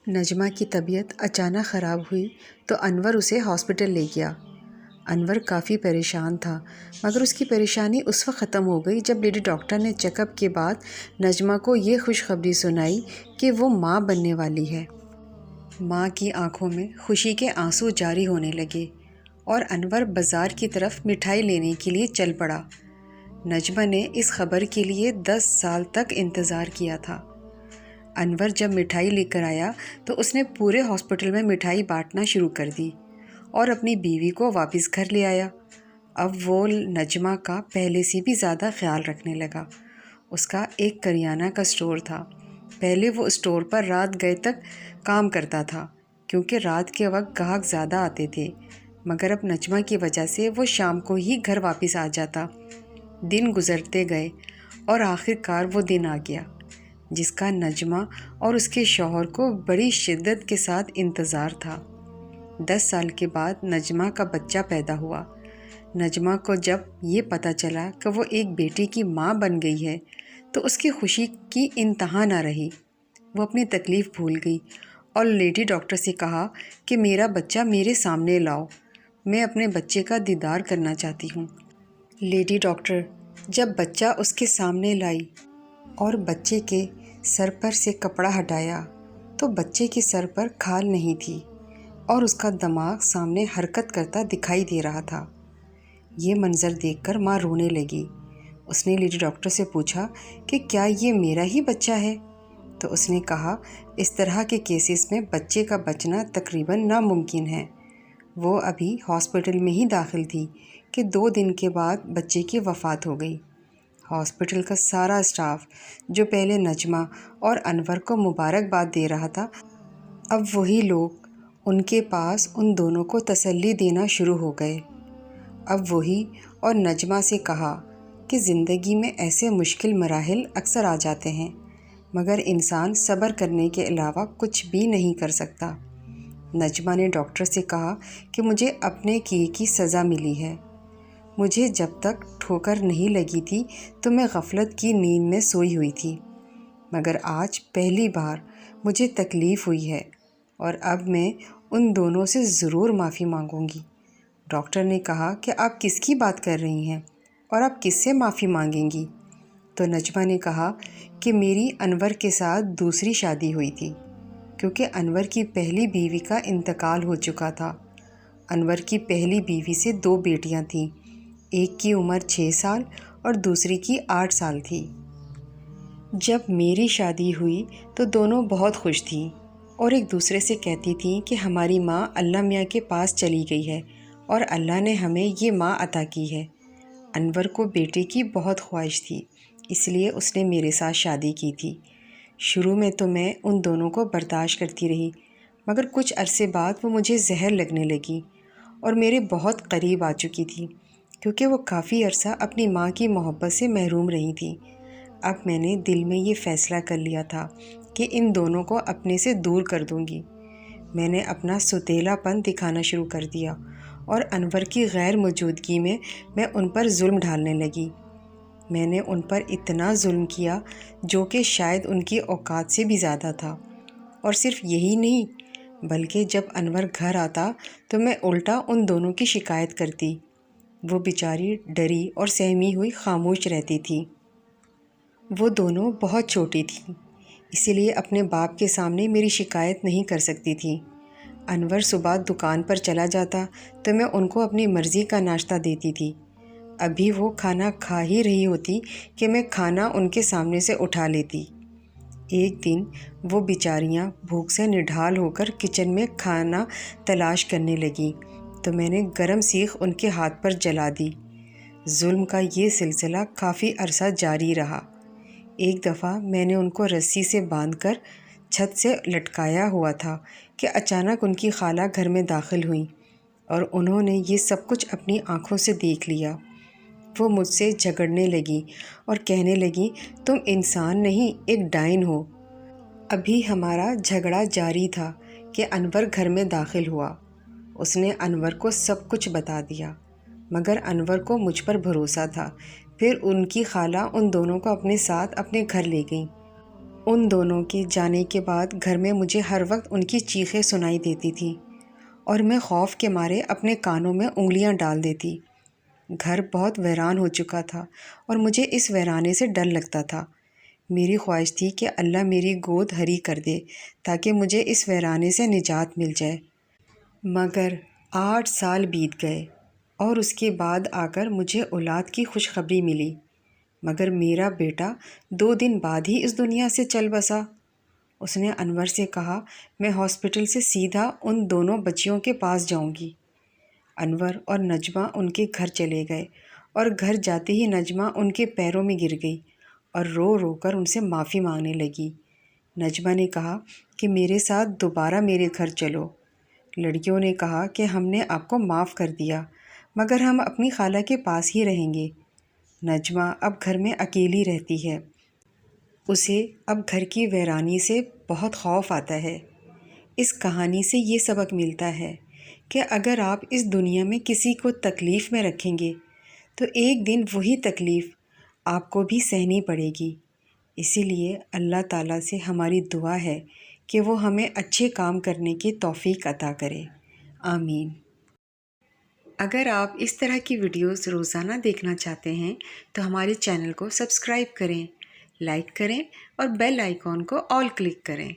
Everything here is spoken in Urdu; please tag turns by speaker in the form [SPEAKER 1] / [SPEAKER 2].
[SPEAKER 1] نجمہ کی طبیعت اچانک خراب ہوئی تو انور اسے ہاسپٹل لے گیا۔ انور کافی پریشان تھا، مگر اس کی پریشانی اس وقت ختم ہو گئی جب لیڈی ڈاکٹر نے چیک اپ کے بعد نجمہ کو یہ خوشخبری سنائی کہ وہ ماں بننے والی ہے۔ ماں کی آنکھوں میں خوشی کے آنسو جاری ہونے لگے اور انور بازار کی طرف مٹھائی لینے کے لیے چل پڑا۔ نجمہ نے اس خبر کے لیے 10 سال تک انتظار کیا تھا۔ انور جب مٹھائی لے کر آیا تو اس نے پورے ہاسپٹل میں مٹھائی بانٹنا شروع کر دی اور اپنی بیوی کو واپس گھر لے آیا۔ اب وہ نجمہ کا پہلے سے بھی زیادہ خیال رکھنے لگا۔ اس کا ایک کریانہ کا اسٹور تھا۔ پہلے وہ اسٹور پر رات گئے تک کام کرتا تھا کیونکہ رات کے وقت گاہک زیادہ آتے تھے، مگر اب نجمہ کی وجہ سے وہ شام کو ہی گھر واپس آ جاتا۔ دن گزرتے گئے اور آخر کار وہ دن آ گیا جس کا نجمہ اور اس کے شوہر کو بڑی شدت کے ساتھ انتظار تھا۔ 10 سال کے بعد نجمہ کا بچہ پیدا ہوا۔ نجمہ کو جب یہ پتہ چلا کہ وہ ایک بیٹی کی ماں بن گئی ہے تو اس کی خوشی کی انتہا نہ رہی۔ وہ اپنی تکلیف بھول گئی اور لیڈی ڈاکٹر سے کہا کہ میرا بچہ میرے سامنے لاؤ، میں اپنے بچے کا دیدار کرنا چاہتی ہوں۔ لیڈی ڈاکٹر جب بچہ اس کے سامنے لائی اور بچے کے سر پر سے کپڑا ہٹایا تو بچے کے سر پر کھال نہیں تھی اور اس کا دماغ سامنے حرکت کرتا دکھائی دے رہا تھا۔ یہ منظر دیکھ کر ماں رونے لگی۔ اس نے لیڈی ڈاکٹر سے پوچھا کہ کیا یہ میرا ہی بچہ ہے؟ تو اس نے کہا اس طرح کے کیسز میں بچے کا بچنا تقریباً ناممکن ہے۔ وہ ابھی ہاسپٹل میں ہی داخل تھی کہ 2 دن کے بعد بچے کی وفات ہو گئی۔ ہاسپٹل کا سارا اسٹاف جو پہلے نجمہ اور انور کو مبارکباد دے رہا تھا، اب وہی لوگ ان کے پاس ان دونوں کو تسلی دینا شروع ہو گئے۔ اب وہی اور نجمہ سے کہا کہ زندگی میں ایسے مشکل مراحل اکثر آ جاتے ہیں، مگر انسان صبر کرنے کے علاوہ کچھ بھی نہیں کر سکتا۔ نجمہ نے ڈاکٹر سے کہا کہ مجھے اپنے کیے کی سزا ملی ہے۔ مجھے جب تک ٹھوکر نہیں لگی تھی تو میں غفلت کی نیند میں سوئی ہوئی تھی، مگر آج پہلی بار مجھے تکلیف ہوئی ہے اور اب میں ان دونوں سے ضرور معافی مانگوں گی۔ ڈاکٹر نے کہا کہ آپ کس کی بات کر رہی ہیں اور آپ کس سے معافی مانگیں گی؟ تو نجمہ نے کہا کہ میری انور کے ساتھ دوسری شادی ہوئی تھی کیونکہ انور کی پہلی بیوی کا انتقال ہو چکا تھا۔ انور کی پہلی بیوی سے 2 بیٹیاں تھیں، ایک کی عمر 6 سال اور دوسری کی 8 سال تھی۔ جب میری شادی ہوئی تو دونوں بہت خوش تھیں اور ایک دوسرے سے کہتی تھیں کہ ہماری ماں اللہ میاں کے پاس چلی گئی ہے اور اللہ نے ہمیں یہ ماں عطا کی ہے۔ انور کو بیٹے کی بہت خواہش تھی، اس لیے اس نے میرے ساتھ شادی کی تھی۔ شروع میں تو میں ان دونوں کو برداشت کرتی رہی، مگر کچھ عرصے بعد وہ مجھے زہر لگنے لگی اور میرے بہت قریب آ چکی تھی کیونکہ وہ کافی عرصہ اپنی ماں کی محبت سے محروم رہی تھی۔ اب میں نے دل میں یہ فیصلہ کر لیا تھا کہ ان دونوں کو اپنے سے دور کر دوں گی۔ میں نے اپنا سوتیلا پن دکھانا شروع کر دیا اور انور کی غیر موجودگی میں ان پر ظلم ڈھالنے لگی۔ میں نے ان پر اتنا ظلم کیا جو کہ شاید ان کی اوقات سے بھی زیادہ تھا، اور صرف یہی نہیں بلکہ جب انور گھر آتا تو میں الٹا ان دونوں کی شکایت کرتی۔ وہ بیچاری ڈری اور سہمی ہوئی خاموش رہتی تھی۔ وہ دونوں بہت چھوٹی تھیں، اسی لیے اپنے باپ کے سامنے میری شکایت نہیں کر سکتی تھی۔ انور صبح دکان پر چلا جاتا تو میں ان کو اپنی مرضی کا ناشتہ دیتی تھی۔ ابھی وہ کھانا کھا ہی رہی ہوتی کہ میں کھانا ان کے سامنے سے اٹھا لیتی۔ ایک دن وہ بیچاریاں بھوک سے نڈھال ہو کر کچن میں کھانا تلاش کرنے لگیں تو میں نے گرم سیخ ان کے ہاتھ پر جلا دی۔ ظلم کا یہ سلسلہ کافی عرصہ جاری رہا۔ ایک دفعہ میں نے ان کو رسی سے باندھ کر چھت سے لٹکایا ہوا تھا کہ اچانک ان کی خالہ گھر میں داخل ہوئیں اور انہوں نے یہ سب کچھ اپنی آنکھوں سے دیکھ لیا۔ وہ مجھ سے جھگڑنے لگیں اور کہنے لگیں تم انسان نہیں، ایک ڈائن ہو۔ ابھی ہمارا جھگڑا جاری تھا کہ انور گھر میں داخل ہوا۔ اس نے انور کو سب کچھ بتا دیا، مگر انور کو مجھ پر بھروسہ تھا۔ پھر ان کی خالہ ان دونوں کو اپنے ساتھ اپنے گھر لے گئیں ان دونوں کے جانے کے بعد گھر میں مجھے ہر وقت ان کی چیخیں سنائی دیتی تھیں اور میں خوف کے مارے اپنے کانوں میں انگلیاں ڈال دیتی۔ گھر بہت ویران ہو چکا تھا اور مجھے اس ویرانے سے ڈر لگتا تھا۔ میری خواہش تھی کہ اللہ میری گود ہری کر دے تاکہ مجھے اس ویرانے سے نجات مل جائے۔ مگر 8 سال بیت گئے اور اس کے بعد آ کر مجھے اولاد کی خوشخبری ملی، مگر میرا بیٹا 2 دن بعد ہی اس دنیا سے چل بسا۔ اس نے انور سے کہا، میں ہاسپٹل سے سیدھا ان دونوں بچیوں کے پاس جاؤں گی۔ انور اور نجمہ ان کے گھر چلے گئے اور گھر جاتے ہی نجمہ ان کے پیروں میں گر گئی اور رو رو کر ان سے معافی مانگنے لگی۔ نجمہ نے کہا کہ میرے ساتھ دوبارہ میرے گھر چلو۔ لڑکیوں نے کہا کہ ہم نے آپ کو معاف کر دیا، مگر ہم اپنی خالہ کے پاس ہی رہیں گے۔ نجمہ اب گھر میں اکیلی رہتی ہے۔ اسے اب گھر کی ویرانی سے بہت خوف آتا ہے۔ اس کہانی سے یہ سبق ملتا ہے کہ اگر آپ اس دنیا میں کسی کو تکلیف میں رکھیں گے تو ایک دن وہی تکلیف آپ کو بھی سہنی پڑے گی۔ اسی لیے اللہ تعالیٰ سے ہماری دعا ہے کہ وہ ہمیں اچھے کام کرنے کی توفیق عطا کرے، آمین۔ اگر آپ اس طرح کی ویڈیوز روزانہ دیکھنا چاہتے ہیں تو ہمارے چینل کو سبسکرائب کریں، لائک کریں اور بیل آئیکن کو آل کلک کریں۔